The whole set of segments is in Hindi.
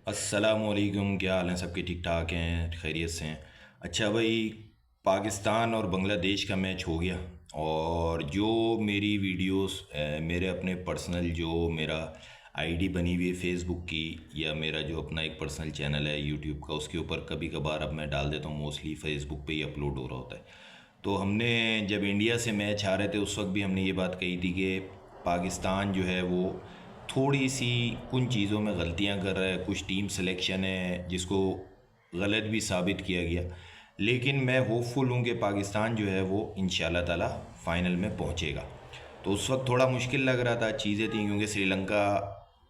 अस्सलामुअलैकुम, क्या हाल हैं? सबके ठीक ठाक हैं, खैरियत से हैं। अच्छा भाई, पाकिस्तान और बांग्लादेश का मैच हो गया। और जो मेरी वीडियोस मेरे अपने पर्सनल जो मेरा आईडी बनी हुई है फेसबुक की, या मेरा जो अपना एक पर्सनल चैनल है यूट्यूब का, उसके ऊपर कभी कभार अब मैं डाल देता हूँ। मोस्टली फेसबुक पे ही अपलोड हो रहा होता है। तो हमने जब इंडिया से मैच हारे थे उस वक्त भी हमने ये बात कही थी कि पाकिस्तान जो है वो थोड़ी सी कुछ चीज़ों में गलतियां कर रहा है। कुछ टीम सिलेक्शन है जिसको गलत भी साबित किया गया। लेकिन मैं होपफुल हूँ कि पाकिस्तान जो है वो इंशाल्लाह ताला फाइनल में पहुँचेगा। तो उस वक्त थोड़ा मुश्किल लग रहा था, चीज़ें थी क्योंकि श्रीलंका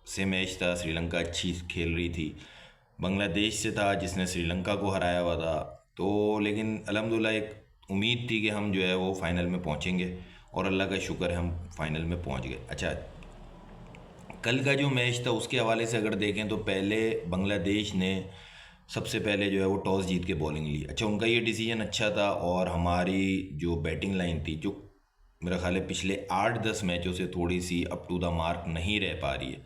से मैच था, श्रीलंका अच्छी खेल रही थी। बांग्लादेश से था जिसने श्रीलंका को हराया हुआ था। तो लेकिन अल्हम्दुलिल्लाह एक उम्मीद थी कि हम जो है वो फाइनल में पहुँचेंगे, और अल्लाह का शुक्र है हम फाइनल में पहुँच गए। अच्छा, कल का जो मैच था उसके हवाले से अगर देखें तो पहले बांग्लादेश ने सबसे पहले जो है वो टॉस जीत के बॉलिंग ली। अच्छा, उनका ये डिसीजन अच्छा था। और हमारी जो बैटिंग लाइन थी, जो मेरा ख्याल है पिछले 8-10 मैचों से थोड़ी सी अप टू द मार्क नहीं रह पा रही है,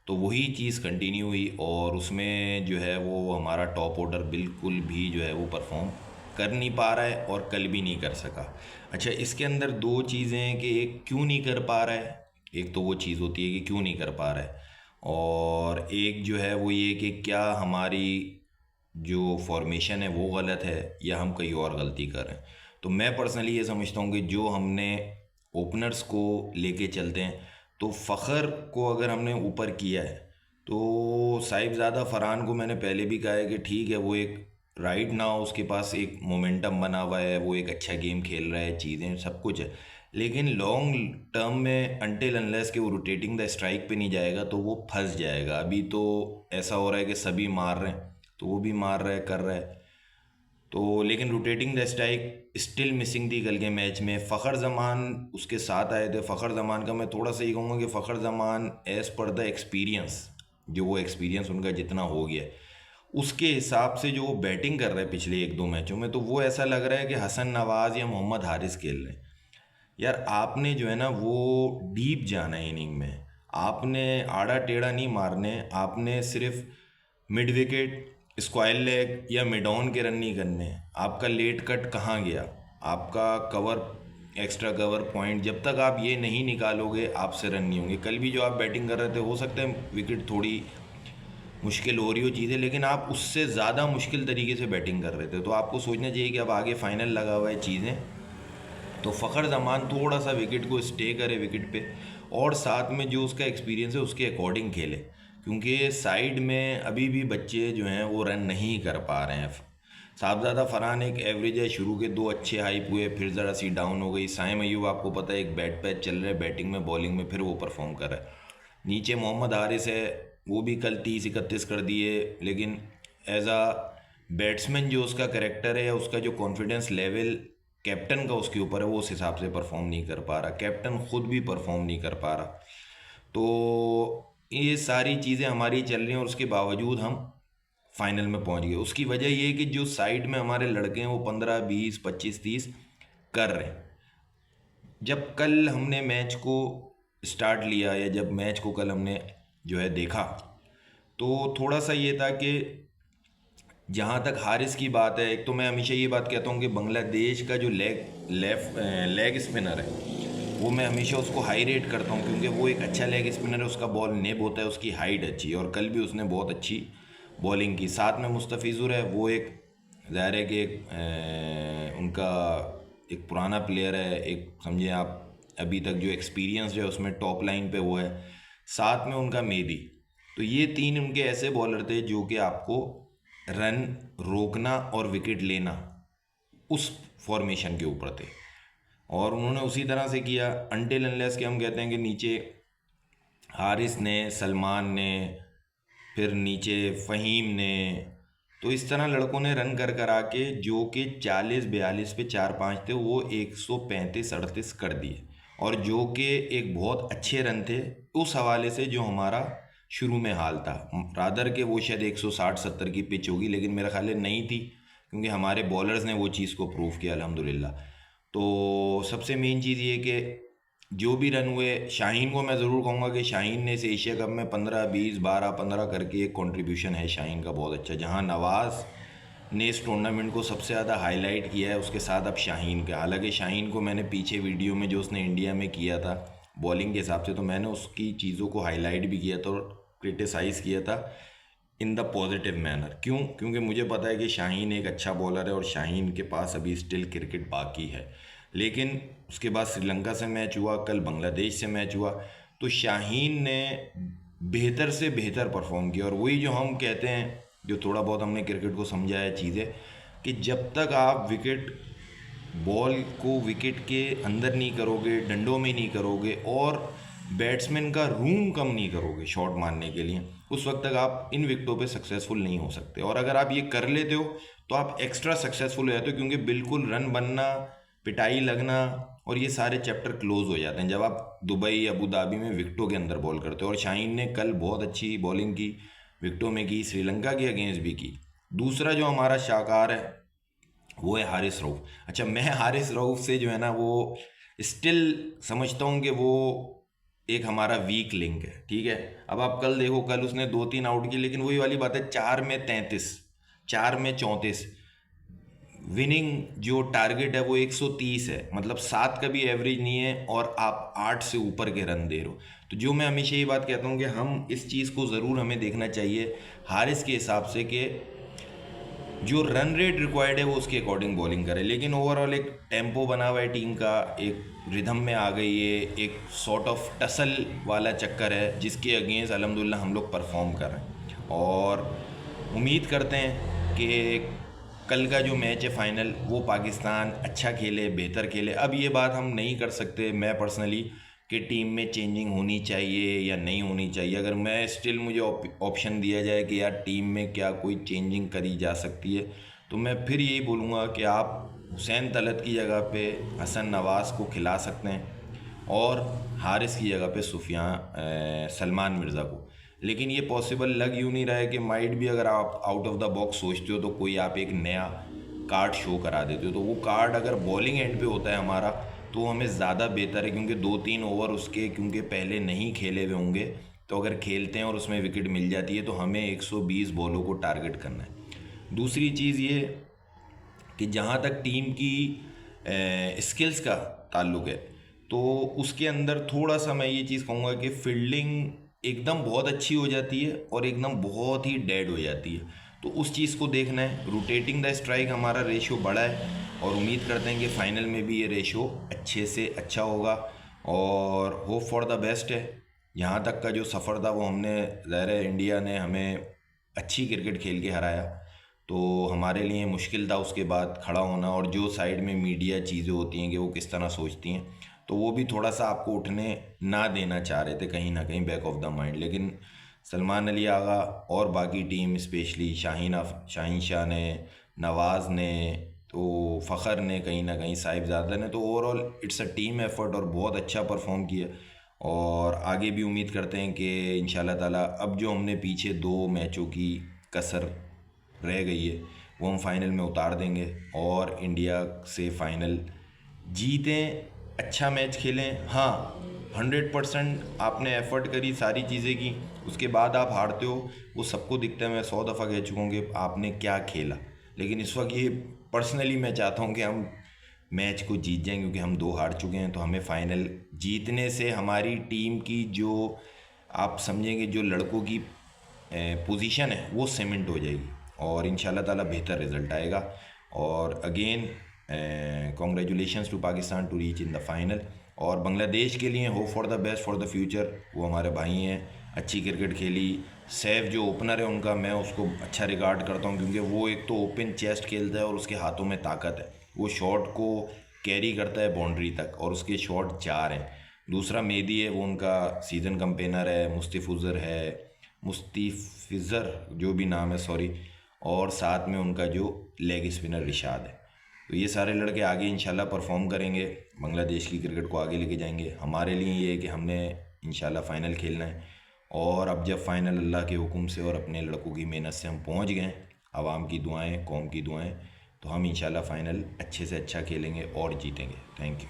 तो वही चीज़ कंटिन्यू हुई। और उसमें जो है वो हमारा टॉप ऑर्डर बिल्कुल भी जो है वो परफॉर्म कर नहीं पा रहा है, और कल भी नहीं कर सका। अच्छा, इसके अंदर दो चीज़ें हैं कि एक क्यों नहीं कर पा रहा है। एक तो वो चीज़ होती है कि क्यों नहीं कर पा रहा है, और एक जो है वो ये कि क्या हमारी जो फॉर्मेशन है वो गलत है या हम कहीं और गलती कर रहे हैं। तो मैं पर्सनली ये समझता हूँ कि जो हमने ओपनर्स को लेके चलते हैं, तो फ़खर को अगर हमने ऊपर किया है, तो साहिबजादा फरहान को मैंने पहले भी कहा है कि ठीक है, वो एक राइट ना, उसके पास एक मोमेंटम बना हुआ है, वो एक अच्छा गेम खेल रहा है, चीज़ें सब कुछ है। लेकिन लॉन्ग टर्म में अनटिल अनलेस कि वो रोटेटिंग द स्ट्राइक पे नहीं जाएगा तो वो फंस जाएगा। अभी तो ऐसा हो रहा है कि सभी मार रहे हैं, तो वो भी मार रहा है, कर रहा है। तो लेकिन rotating the strike still missing थी कल के मैच में। फ़खर जमान उसके साथ आए थे। फ़खर जमान का मैं थोड़ा सा ये कहूँगा कि Fakhar Zaman as per the experience, जो वो एक्सपीरियंस उनका जितना हो गया है, उसके हिसाब से जो वो बैटिंग कर रहे हैं पिछले 1-2 मैचों में, तो वो ऐसा लग रहा है कि हसन नवाज या मोहम्मद हारिस खेल रहे हैं। यार आपने जो है ना वो डीप जाना है इनिंग में। आपने आड़ा टेढ़ा नहीं मारने, आपने सिर्फ मिड विकेट, स्क्वायर लेग या मिड ऑन के रन नहीं करने। आपका लेट कट कहाँ गया, आपका कवर, एक्स्ट्रा कवर पॉइंट, जब तक आप ये नहीं निकालोगे आपसे रन नहीं होंगे। कल भी जो आप बैटिंग कर रहे थे, हो सकता है विकेट थोड़ी मुश्किल हो रही हो चीज़ें, लेकिन आप उससे ज़्यादा मुश्किल तरीके से बैटिंग कर रहे थे। तो आपको सोचना चाहिए कि अब आगे फाइनल लगा हुआ है चीज़ें, तो फ़खर जमान थोड़ा सा विकेट को स्टे करे विकेट पे, और साथ में जो उसका एक्सपीरियंस है उसके अकॉर्डिंग खेले। क्योंकि साइड में अभी भी बच्चे जो हैं वो रन नहीं कर पा रहे हैं। साहबजादा फरहान एक एवरेज है, शुरू के दो अच्छे हाइप हुए, फिर ज़रा सी डाउन हो गई। साइम अयूब आपको पता है एक बैट पैच चल रहा है बैटिंग में, बॉलिंग में फिर वो परफॉर्म कर रहा है। नीचे मोहम्मद हारिस है, वो भी कल 30-31 कर दिए, लेकिन एज आ बैट्समैन जो उसका करेक्टर है या उसका जो कॉन्फिडेंस लेवल कैप्टन का उसके ऊपर है, वो उस हिसाब से परफॉर्म नहीं कर पा रहा। कैप्टन खुद भी परफॉर्म नहीं कर पा रहा। तो ये सारी चीज़ें हमारी चल रही हैं, और उसके बावजूद हम फाइनल में पहुंच गए। उसकी वजह ये है कि जो साइड में हमारे लड़के हैं वो 15, 20, 25, 30 कर रहे हैं। जब कल हमने मैच को स्टार्ट लिया, या जब मैच को कल हमने जो है देखा, तो थोड़ा सा ये था कि जहाँ तक हारिस की बात है, एक तो मैं हमेशा ये बात कहता हूँ कि बांग्लादेश का जो लेग स्पिनर है, वो मैं हमेशा उसको हाई रेट करता हूँ, क्योंकि वो एक अच्छा लेग स्पिनर है। उसका बॉल नेब होता है, उसकी हाइट अच्छी है, और कल भी उसने बहुत अच्छी बॉलिंग की। साथ में मुस्तफ़िज़ुर है, वो एक ज़ाहिर है कि उनका एक पुराना प्लेयर है, एक समझे आप, अभी तक जो एक्सपीरियंस है उसमें टॉप लाइन पे वो है। साथ में उनका मेदी। तो ये तीन उनके ऐसे बॉलर थे जो कि आपको रन रोकना और विकेट लेना उस फॉर्मेशन के ऊपर थे, और उन्होंने उसी तरह से किया। अनटिल अनलेस के हम कहते हैं कि नीचे हारिस ने, सलमान ने, फिर नीचे फ़हीम ने, तो इस तरह लड़कों ने रन कर कर आके, जो कि 40-42 पे 4-5 थे, वो 135-38 कर दिए, और जो कि एक बहुत अच्छे रन थे उस हवाले से जो हमारा शुरू में हाल था। रादर के वो शायद 160-70 की पिच होगी, लेकिन मेरा ख्याल है नहीं थी, क्योंकि हमारे बॉलर्स ने वो चीज़ को प्रूव किया अल्हम्दुलिल्लाह। तो सबसे मेन चीज़ ये कि जो भी रन हुए, शाहीन को मैं ज़रूर कहूँगा कि शाहीन ने इस एशिया कप में 15, 20, 12, 15 करके एक कंट्रीब्यूशन है शाहीन का बहुत अच्छा। जहाँ नवाज़ ने इस टूर्नामेंट को सबसे ज़्यादा हाईलाइट किया है, उसके साथ अब शाहीन का। हालांकि शाहीन को मैंने पीछे वीडियो में जो उसने इंडिया में किया था बॉलिंग के हिसाब से, तो मैंने उसकी चीज़ों को हाईलाइट भी किया था और क्रिटिसाइज़ किया था इन द पॉजिटिव मैनर। क्यों? क्योंकि मुझे पता है कि शाहीन एक अच्छा बॉलर है और शाहीन के पास अभी स्टिल क्रिकेट बाकी है। लेकिन उसके बाद श्रीलंका से मैच हुआ, कल बांग्लादेश से मैच हुआ, तो शाहीन ने बेहतर से बेहतर परफॉर्म किया। और वही जो हम कहते हैं, जो थोड़ा बहुत हमने क्रिकेट को समझा है चीज़ें, कि जब तक आप बॉल को विकेट के अंदर नहीं करोगे, डंडों में नहीं करोगे और बैट्समैन का रूम कम नहीं करोगे शॉट मारने के लिए, उस वक्त तक आप इन विकेटों पे सक्सेसफुल नहीं हो सकते। और अगर आप ये कर लेते हो तो आप एक्स्ट्रा सक्सेसफुल हो जाते हो, क्योंकि बिल्कुल रन बनना, पिटाई लगना और ये सारे चैप्टर क्लोज हो जाते हैं जब आप दुबई, अबू धाबी में विकेटों के अंदर बॉल करते हो। और शाहीन ने कल बहुत अच्छी बॉलिंग की, विकेटों में की, श्रीलंका के अगेंस्ट भी की। दूसरा जो हमारा शाहकार है वो है हारिस रऊफ। अच्छा, मैं हारिस रऊफ से जो है ना, वो स्टिल समझता हूँ कि वो एक हमारा वीक लिंक है। ठीक है, अब आप कल देखो, कल उसने 2-3 आउट किए, लेकिन वही वाली बात है, 4 में 33, 4 में 34, विनिंग जो टारगेट है वो 130 है, मतलब 7 का भी एवरेज नहीं है और आप 8 से ऊपर के रन दे रहे हो। तो जो मैं हमेशा ये बात कहता हूँ कि हम इस चीज़ को ज़रूर हमें देखना चाहिए हारिस के हिसाब से, कि जो रन रेट रिक्वायर्ड है वो उसके अकॉर्डिंग बॉलिंग करे। लेकिन ओवरऑल एक टेम्पो बना हुआ है टीम का, एक रिदम में आ गई है, एक सॉर्ट ऑफ टसल वाला चक्कर है जिसके अगेंस्ट अल्हम्दुलिल्लाह हम लोग परफॉर्म कर रहे हैं। और उम्मीद करते हैं कि कल का जो मैच है फाइनल, वो पाकिस्तान अच्छा खेले, बेहतर खेले। अब ये बात हम नहीं कर सकते, मैं पर्सनली, कि टीम में चेंजिंग होनी चाहिए या नहीं होनी चाहिए। अगर मैं स्टिल मुझे ऑप्शन दिया जाए कि यार टीम में क्या कोई चेंजिंग करी जा सकती है, तो मैं फिर यही बोलूँगा कि आप हुसैन तलत की जगह पे हसन नवाज़ को खिला सकते हैं और हारिस की जगह पे सलमान मिर्ज़ा को। लेकिन ये पॉसिबल लग यूँ नहीं रहा है कि माइट भी, अगर आप आउट ऑफ द बॉक्स सोचते हो तो कोई आप एक नया कार्ड शो करा देते हो, तो वो कार्ड अगर बॉलिंग एंड पे होता है हमारा तो हमें ज़्यादा बेहतर है, क्योंकि 2-3 ओवर उसके क्योंकि पहले नहीं खेले हुए होंगे, तो अगर खेलते हैं और उसमें विकेट मिल जाती है तो हमें 120 बॉलों को टारगेट करना है। दूसरी चीज़ ये कि जहाँ तक टीम की स्किल्स का ताल्लुक है, तो उसके अंदर थोड़ा सा मैं ये चीज़ कहूँगा कि फील्डिंग एकदम बहुत अच्छी हो जाती है और एकदम बहुत ही डेड हो जाती है। तो उस चीज़ को देखना है। रोटेटिंग द स्ट्राइक हमारा रेशियो बड़ा है और उम्मीद करते हैं कि फ़ाइनल में भी ये रेशियो अच्छे से अच्छा होगा और होप फॉर द बेस्ट है। यहाँ तक का जो सफ़र था वो हमने, ज़ाहिर है इंडिया ने हमें अच्छी क्रिकेट खेल के हराया, तो हमारे लिए मुश्किल था उसके बाद खड़ा होना। और जो साइड में मीडिया चीज़ें होती हैं कि वो किस तरह सोचती हैं, तो वो भी थोड़ा सा आपको उठने ना देना चाह रहे थे कहीं ना कहीं बैक ऑफ द माइंड। लेकिन सलमान अली आगा और बाकी टीम, स्पेशली शाहीन शाह ने, नवाज़ ने, तो फ़खर ने, कहीं ना कहीं साहिबजादा ने, तो overall it's a team effort और बहुत अच्छा परफॉर्म किया। और आगे भी उम्मीद करते हैं कि इंशाल्लाह ताला अब जो हमने पीछे 2 मैचों की कसर रह गई है वो हम फाइनल में उतार देंगे और इंडिया से फाइनल जीतें, अच्छा मैच खेलें। हाँ, 100% आपने एफर्ट करी, सारी चीज़ें की, उसके बाद आप हारते हो, वो सबको दिखता है। मैं 100 दफ़ा कह चुका हूँ कि आपने क्या खेला। लेकिन इस वक्त ये पर्सनली मैं चाहता हूँ कि हम मैच को जीत जाएं, क्योंकि हम 2 हार चुके हैं। तो हमें फाइनल जीतने से हमारी टीम की जो, आप समझेंगे, जो लड़कों की पोजीशन है वो सीमेंट हो जाएगी और इंशाल्लाह ताला बेहतर रिजल्ट आएगा। और again congratulations to Pakistan to reach in the final. और बांग्लादेश के लिए hope for the best for the future. वो हमारे भाई हैं, अच्छी क्रिकेट खेली। सैफ जो ओपनर है उनका, मैं उसको अच्छा रिगार्ड करता हूँ, क्योंकि वो एक तो ओपन चेस्ट खेलता है और उसके हाथों में ताकत है, वो शॉट को कैरी करता है बाउंड्री तक और उसके शॉट 4 हैं। दूसरा मेहदी है, वो उनका सीज़न कंपेनर है। मुस्तिफ़िज़र जो भी नाम है, सॉरी। और साथ में उनका जो लेग स्पिनर रिशाद है। तो ये सारे लड़के आगे इंशाल्लाह परफॉर्म करेंगे, बांग्लादेश की क्रिकेट को आगे लेके जाएंगे। हमारे लिए ये है कि हमने इंशाल्लाह फ़ाइनल खेलना है। और अब जब फ़ाइनल अल्लाह के हुक्म से और अपने लड़कों की मेहनत से हम पहुंच गए, आवाम की दुआएं, कौम की दुआएं, तो हम इंशाल्लाह फ़ाइनल अच्छे से अच्छा खेलेंगे और जीतेंगे। Thank you.